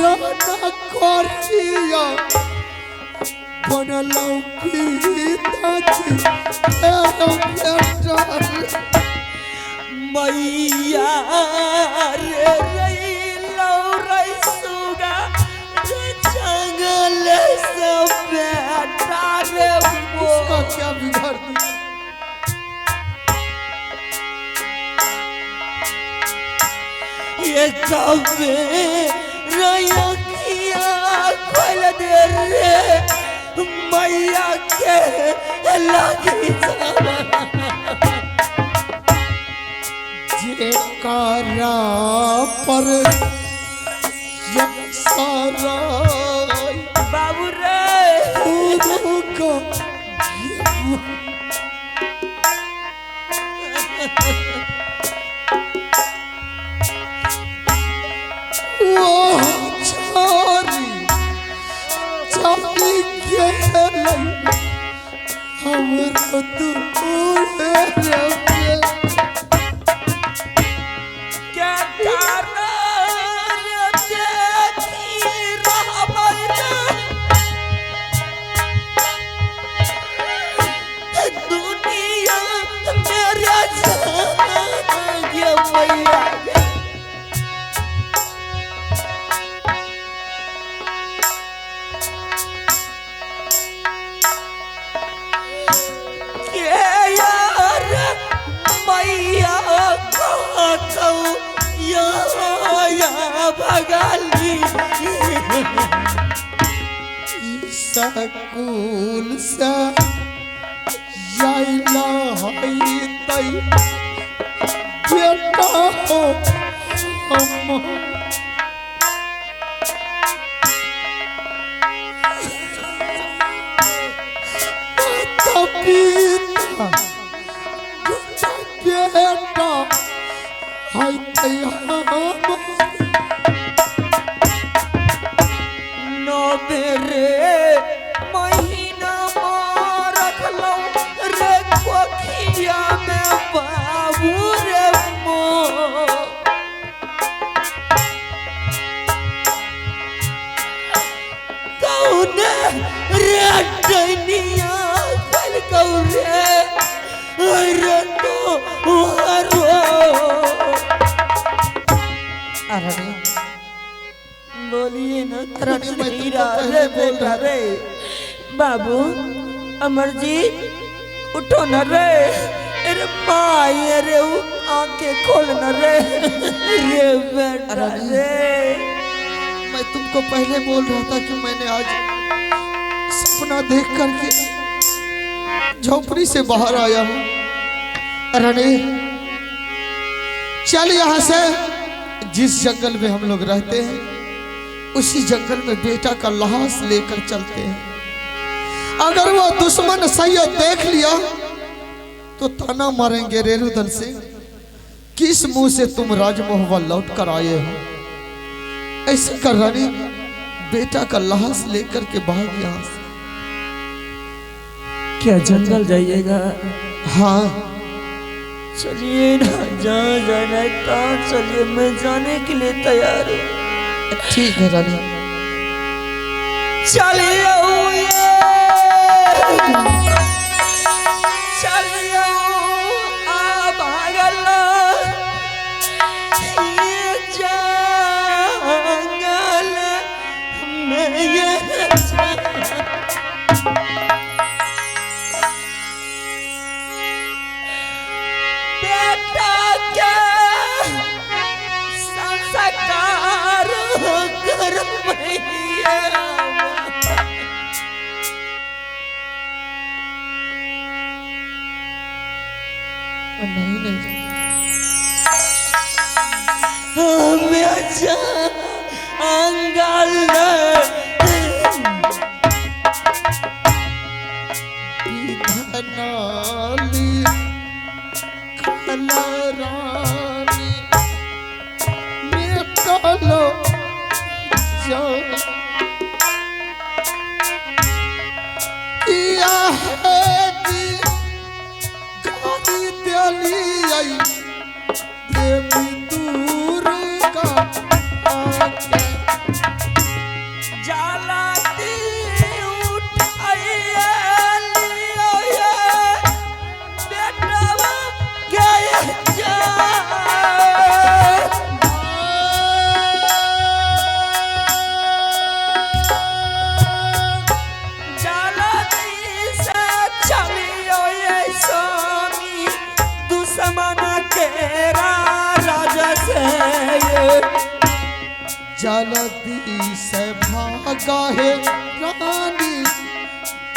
पुराना कोरिया बनलो गीताची एरो बेटा मैया रे रैलो रैसुगा रे जंगल से बेटा रे उसका क्या बिगाड़ दिया ये कबे रया किया खोल दे रे मैया के लगी जेकारा पर सारा बाबू रे को वो छोरी चाली के हमरो दूर रे क्या कारण देखी रहबै दुनिया मेरे जागे मैया भगाली सकूल से जाइला है तई बेटा हो हम पिता बेटा है तई हम बेरे महीना मार रखलो रे कोखिया में बाबू रे मो कौने रे डनिया कल कौरे रे तो हरो अरे बोलिए ना रानी मैं तुमको रे पहले बोल बेटा रे बाबू अमरजीत उठो न रे अरे माई रे आंखें खोलना रे रे बेटा रे मैं तुमको पहले बोल रहा था कि मैंने आज सपना देख करके झोपड़ी से बाहर आया हूँ। रानी चल यहाँ से जिस जंगल में हम लोग रहते हैं उसी जंगल में बेटा का लाश लेकर चलते हैं। अगर वो दुश्मन सैयद देख लिया तो ताना मारेंगे रेणुदल से किस मुंह से तुम राजमहल लौट कर आए हो। ऐसे कर रानी बेटा का लाश लेकर के भाग यहाँ से। क्या जंगल जाइएगा? हाँ चलिए ना, जहाँ जाना है तहाँ चलिए, मैं जाने के लिए तैयार हूँ। ठीक है रानी चलिए चलिए आ भागल ये जंगल में ये बेटा के संस्कार कर मैया नहीं नहीं अंगल धनाली कलरानी निकलो किया है कि गाड़ी दिली आई देवी दूर का आके जल्दी से भागा है रानी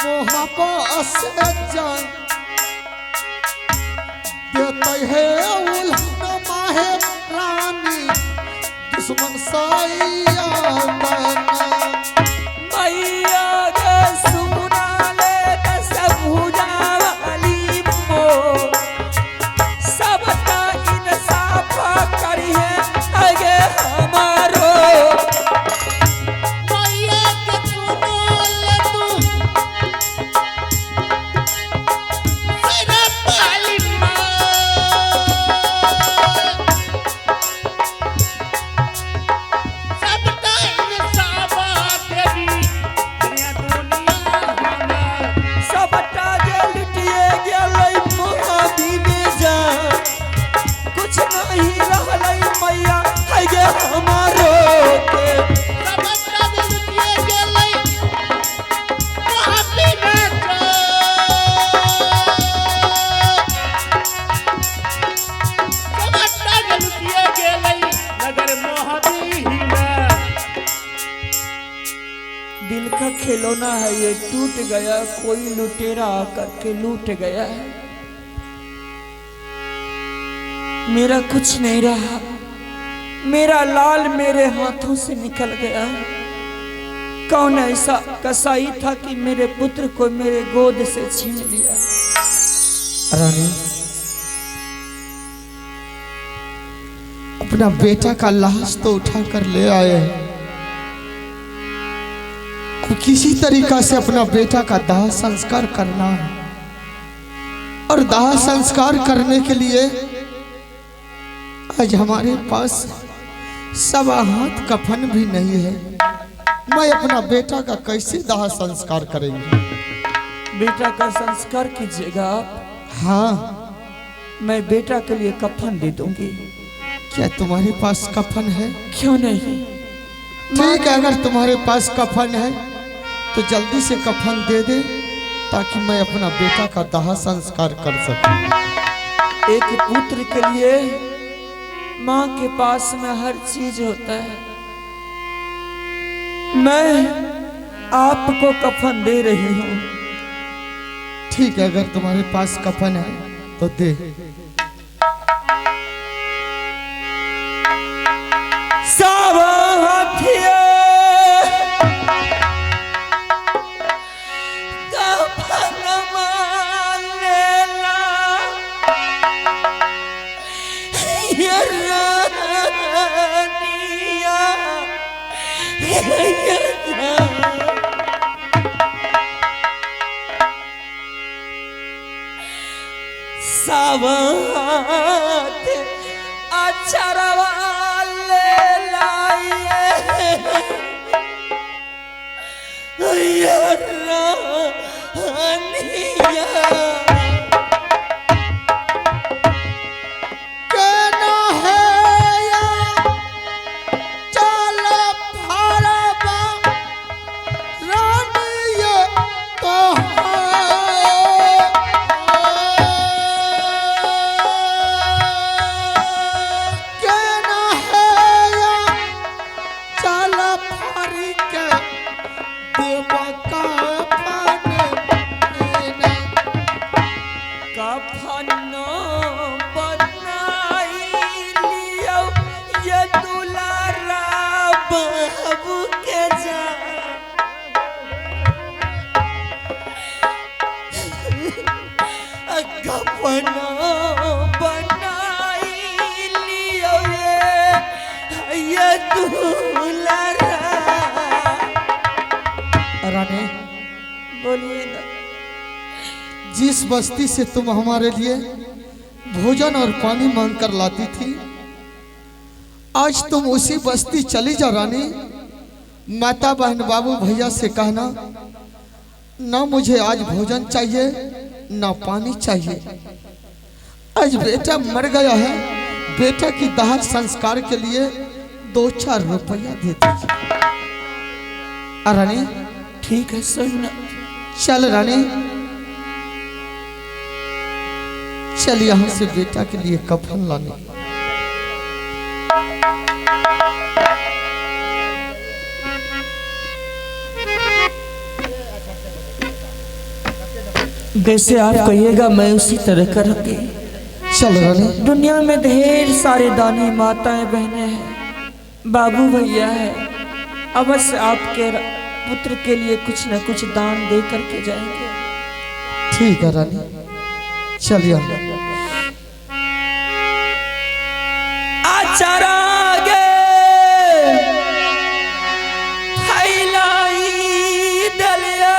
मोहब्बत से जान देते है उल्हनमा है रानी दुश्मन साइया मैया के सुना ले सब भुजावाली मो सबका इंसाफ करिए आगे हमारो मैया के सुनो ले तू मेरा पालिमा सबका इंसाफ देवी दुनिया हमार सबटा जे लुटिए गेलै मोहाबी में जा कुछ नहीं रहलै मैया आगे हमारो के सबका दिए गेलै मोहब्बी में सबका दिए गेलै नगर मोहब्बी में दिल का खिलौना है ये टूट गया कोई लुटेरा आकर के लूट गया है मेरा कुछ नहीं रहा मेरा लाल मेरे हाथों से निकल गया कौन ऐसा कसाई था कि मेरे पुत्र को मेरे गोद से छीन लिया रानी अपना बेटा का लाश तो उठा कर ले आए हैं अब किसी तरीका से अपना बेटा का दाह संस्कार करना है और दाह संस्कार करने के लिए आज हमारे पास सवा हाथ कफन भी नहीं है मैं अपना बेटा का कैसे दाह संस्कार करेंगे बेटा का संस्कार कीजिएगा हाँ मैं बेटा के लिए कफन दे दूंगी क्या तुम्हारे पास कफन है क्यों नहीं ठीक है अगर तुम्हारे पास कफन है तो जल्दी से कफन दे दे ताकि मैं अपना बेटा का दाह संस्कार कर सकूं एक पुत्र के लिए माँ के पास में हर चीज होता है मैं आपको कफन दे रही हूँ ठीक है अगर तुम्हारे पास कफन है तो दे सावधानिए कफन मान लेला ये रानिया सावत अचरवा ले लाइए ये रानिया कहना है या चल फरबा रानी ये कहना है या चल फरी के देव का कफन बनाई लियो ये दुलारा बाबू के जा कफन बनाई लियो ये दुलारा रानी बोलिए ना जिस बस्ती से तुम हमारे लिए भोजन और पानी मांग कर लाती थी आज तुम उसी बस्ती चली जा रानी माता बहन बाबू भैया से कहना ना मुझे आज भोजन चाहिए ना पानी चाहिए आज बेटा मर गया है बेटा की दाह संस्कार के लिए 2-4 रुपया दे दीजिए रानी ठीक है सुन चल रानी चल यहाँ से बेटा के लिए कफन लाने जैसे आप कहिएगा मैं उसी तरह करूँगी। चल रानी। दुनिया में ढेर सारे दानी माताएं बहनें हैं, बाबू भैया है, अवश्य आपके पुत्र के लिए कुछ न कुछ दान दे करके जाएंगे। ठीक है रानी, चलिए। आचरागे फैलाई दलिए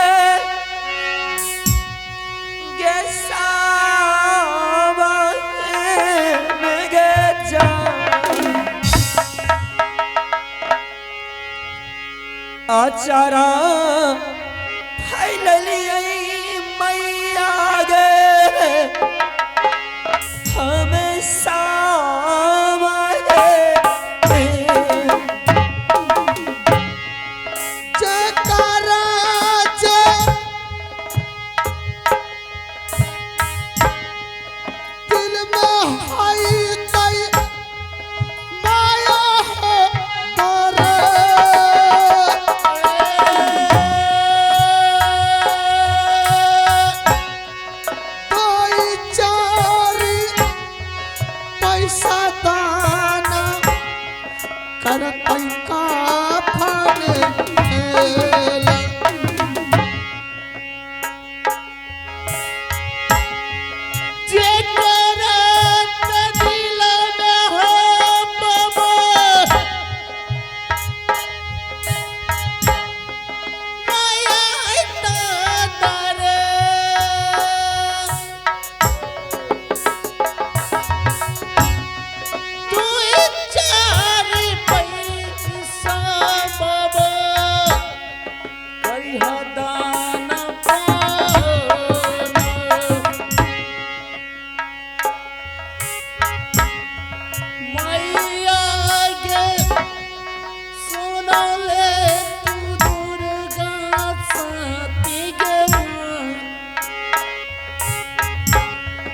आचारा फैलिए मैया गे हमेशा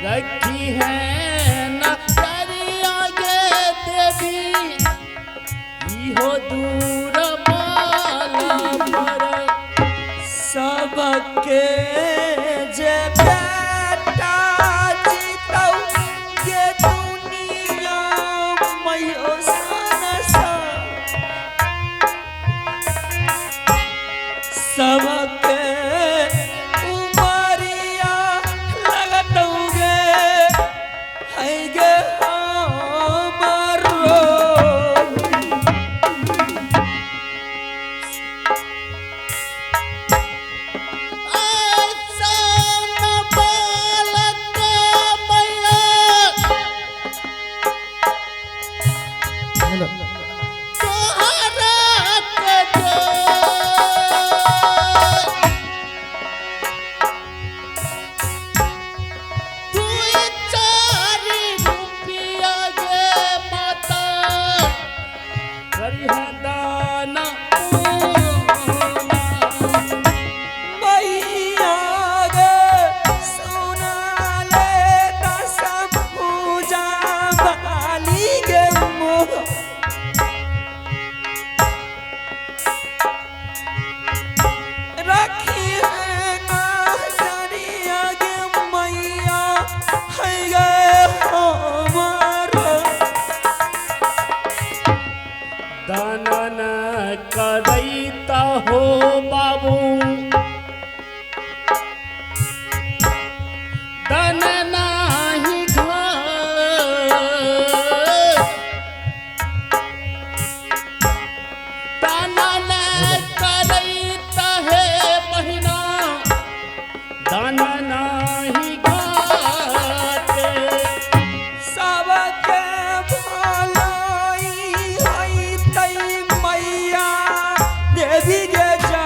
रखी है न करिया गे देवी इहो दूर माला पर सबके जे बेटा जीतौ ये दुनिया मैयो सनसा सबके उमरिया लगतौ गे है गे हमरो दानन करैता हो बाबू दानन ही घर दानन करैता है बहिना दानन ही घाट सबके भलाई है तै मैया देवी गे जा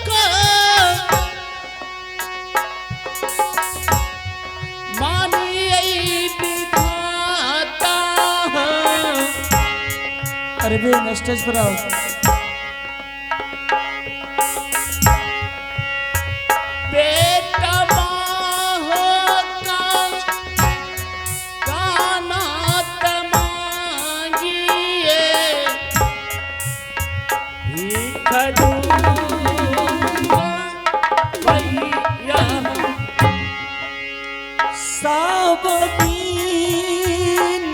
का मानिए विधाता। अरे बे स्टेज पर आओ। बेटा माँ का गाना तमांगिए भीख दूंगा भैया। सब दीन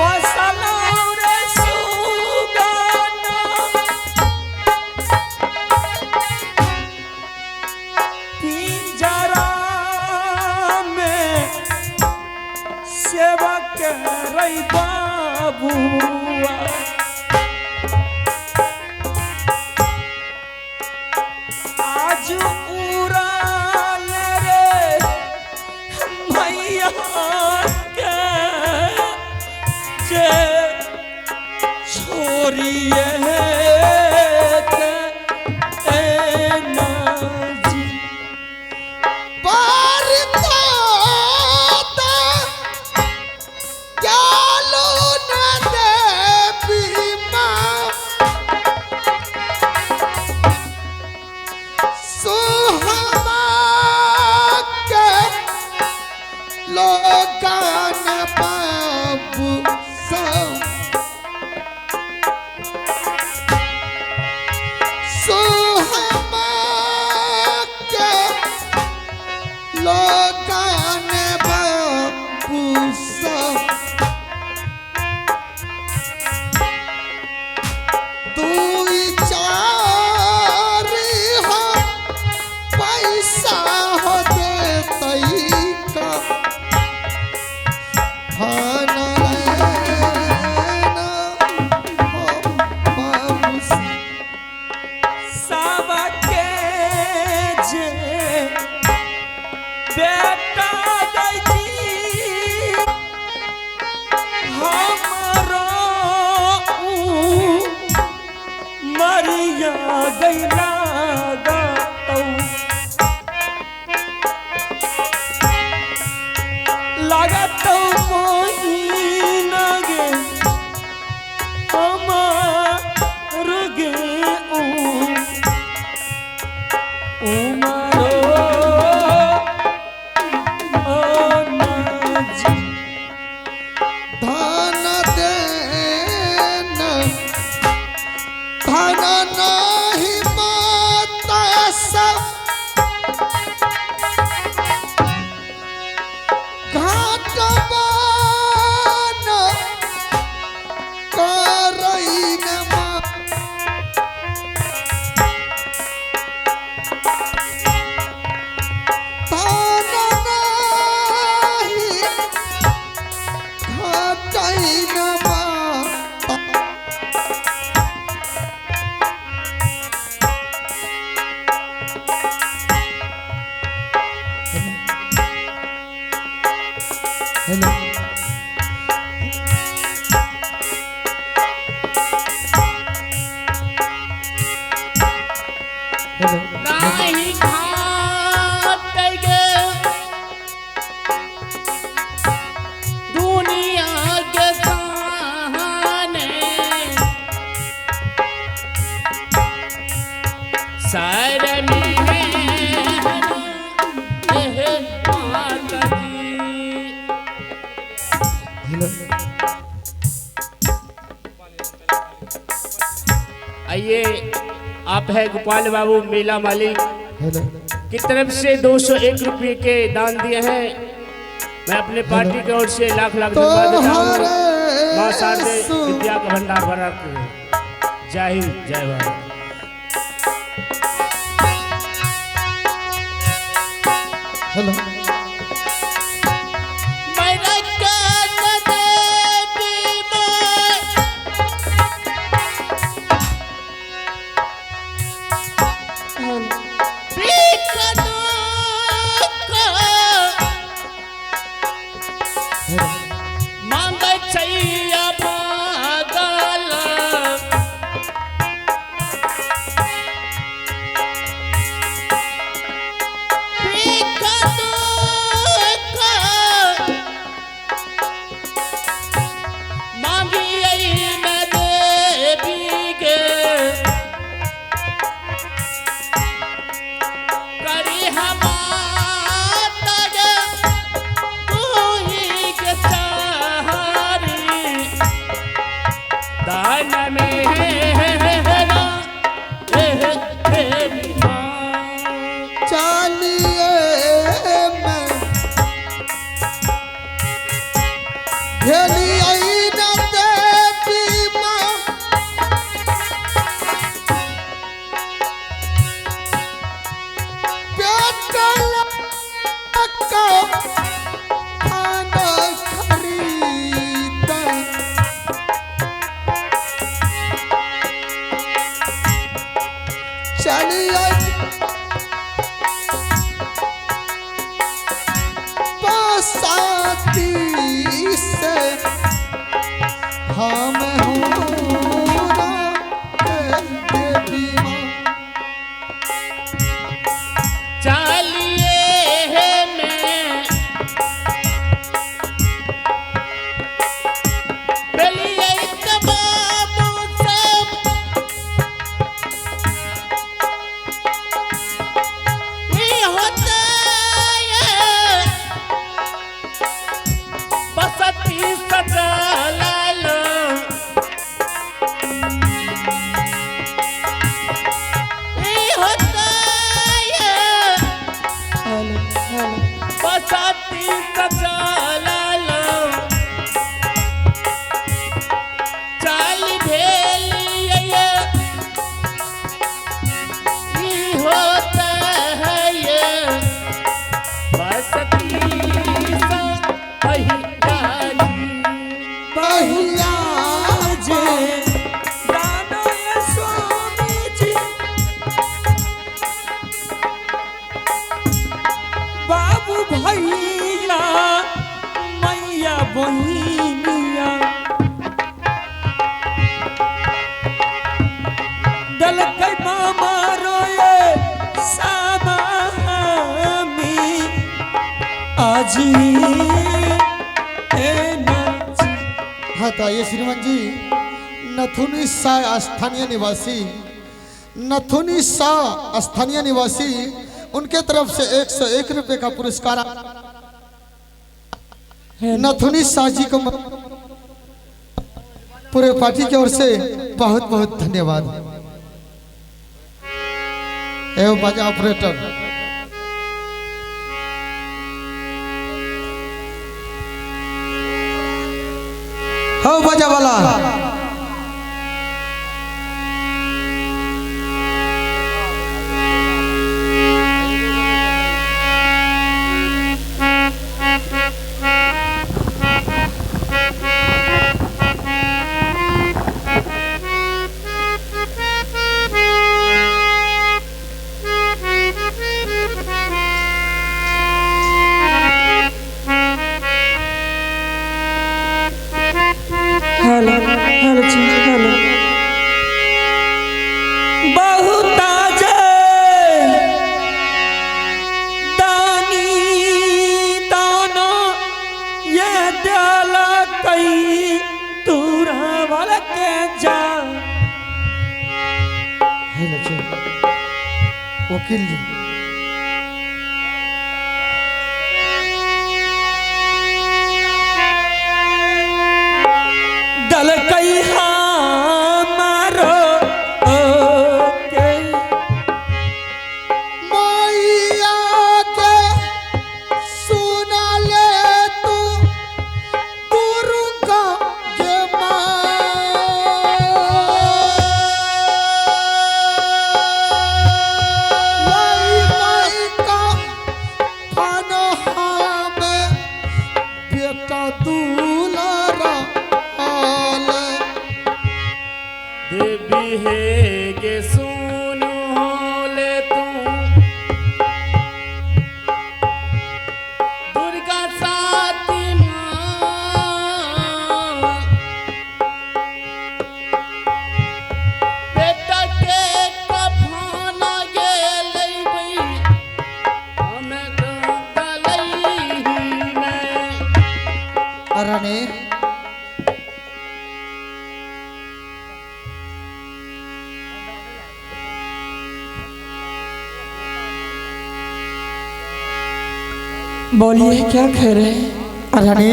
वसलौर सुगाना पिंजरा में सेवक रई बाबुआ। आज उड़ाल रे मैया के जे छोड़िए के एना जी। बारिताता ज्ञालो न देवी माँ सुहमा के लोगान बाबू सब सुहमा के लोगान बाबू सब तू चार हो पैसा हो देतई का भाना लेना हो बाबू सबके जे बेटा दैती हमरो ऊ मरिया गैला गातौ। लागतौ मोहिन गे हमार गे उमरो अनाजी। धन देना धन नहीं माता सब घाट बान करई न माँ धन नहीं घाटई न माँ। हेलो हेलो नहीं घाट गे दुनिया के सामने सर में माता जी। हेलो आइए आप है गोपाल बाबू मेला मालिक हेलो की तरफ से 201 रुपये के दान दिए हैं। मैं अपने पार्टी की ओर से लाख लाख धन्यवाद देता हूँ। माँ शारदे विद्या का भंडार भरा रखे। जय हिंद जय भारत। हेलो मांग छैया पागल चलिए मैं भेलिए न देवी माँ पेटल का खाना खरीदा चलिए बसाती से हम हूँ ना देवी माँ चलिए मैं बलिए तमाम सब ये होता है बसती सजलाल ये होता है बसती सजलाल चाल भेलिए ये होता है ये बसती सा पहिया जे दानो ये स्वामी जी बाबू भैया मैया बहिनिया दल के मामा रोए सामी आजी हाँ तो ये श्रीमान जी नथुनी सा स्थानीय निवासी नथुनी सा स्थानीय निवासी उनके तरफ से 101 रुपए का पुरस्कार नथुनी शाह जी को पूरे पार्टी की ओर से बहुत बहुत धन्यवाद। एवं बाजा ऑपरेटर हो बाजा वाला हेलो हेलो जी हेलो बहुत आजे दानी दाना ये दिला कई दूरा वाला के जा हेलो जी वकील जी दल कई हमारो के मैया के सुना ले तू दुर्गा के माई का फनहा में बेटा दुलारा देवी है के सुनो ले तू दुर्गा साती माँ बेटा के कफन ये लई हमें तो लई मैं अरने बोलिए क्या कह रहे हैं अरने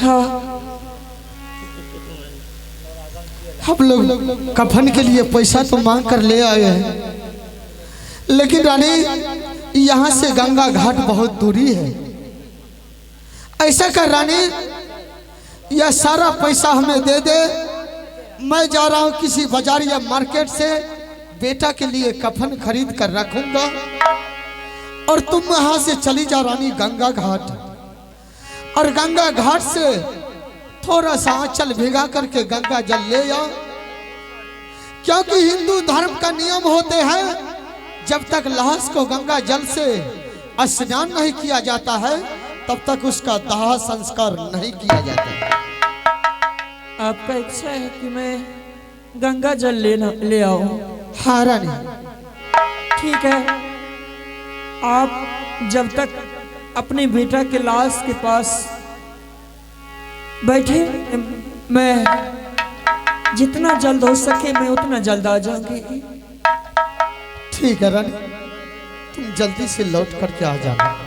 हाँ हम लोग कफन के लिए पैसा तो मांग कर ले आए हैं, लेकिन रानी यहाँ से गंगा घाट बहुत दूरी है। ऐसा कर रानी, यह सारा पैसा हमें दे दे, मैं जा रहा हूँ किसी बाजार या मार्केट से बेटा के लिए कफन खरीद कर रखूंगा और तुम यहाँ से चली जा रानी गंगा घाट, और गंगा घाट से थोड़ा सा आंचल भिगा करके गंगा जल ले आओ, क्योंकि हिंदू धर्म का नियम होते हैं जब तक लाश को गंगा जल से स्नान नहीं किया जाता है तब तक उसका दाह संस्कार नहीं किया जाता। आपका इच्छा है कि मैं गंगा जल ले आऊं? हाँ रानी। ठीक है, आप जब तक अपने बेटा के लाश के पास बैठे, मैं जितना जल्द हो सके मैं उतना जल्द आ जाऊंगी। ठीक है रानी, तुम जल्दी से लौट करके आ जाना।